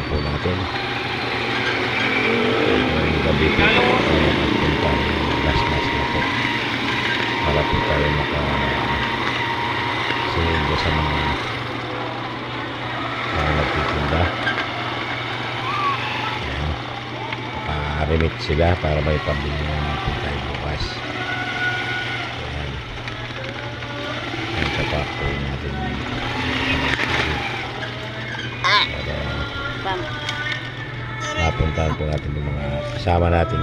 po natin. Ngayong gabi po tayo magpunta last na po para po tayo makasunod sa mga nagtitinda. Remit sila para may pambili naman po tayo bukas. Ayan. Ang tapak po natin para napuntahan po natin yung mga kasama natin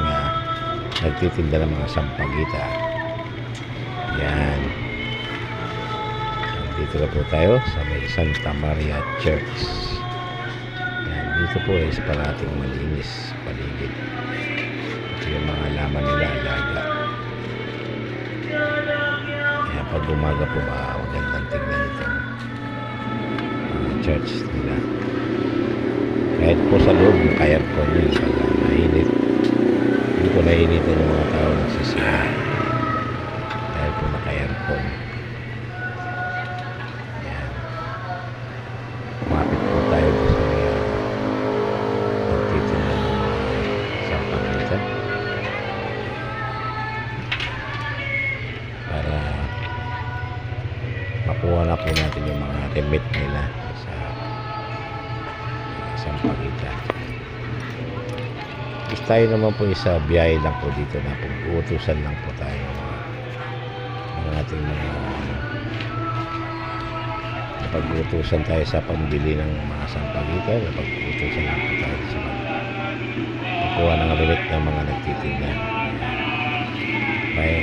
nagtitinda ng mga sampagita. Ayan. Dito na po tayo sa may Santa Maria Church. Ayan. Dito po is parating malinis paligid. Yung mga laman nila alaga. Kaya pag umaga po magandang tignan itong church nila. Kahit po sa loob naka-aircon yun pag mainit. Hindi po nainitan yung mga tao nagsisira dahil po naka-aircon. Ayan. Kumapit po tayo sa nagtitinda ng mga sampagita para makuha na po natin yung mga remit nila sa sampagita. Is tayo naman po isa biyahe lang po dito na pag-uutusan lang po tayo ng ating mga pag-uutusan tayo sa pambili ng mga sampagita, pag-uutusan lang po tayo sa pagkuha ng remit ng mga nagtitinda.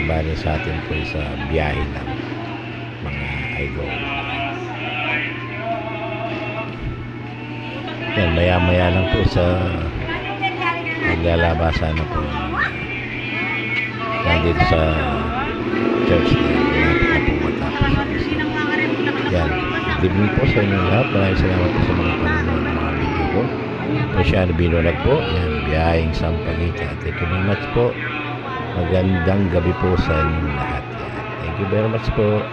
Bali sa atin po sa biyahe lang mga idol. Yan, maya lang po sa maglalabasan na po nandito sa church na malapit na po matapos. Yan, good evening po sa inyo lahat. Maraming salamat po sa mga panonood ng mga video ko. Preciado Binurag po. Yan, biyaheng sampagita. Thank you very much po. Magandang gabi po sa inyong lahat. Yan. Thank you very much po.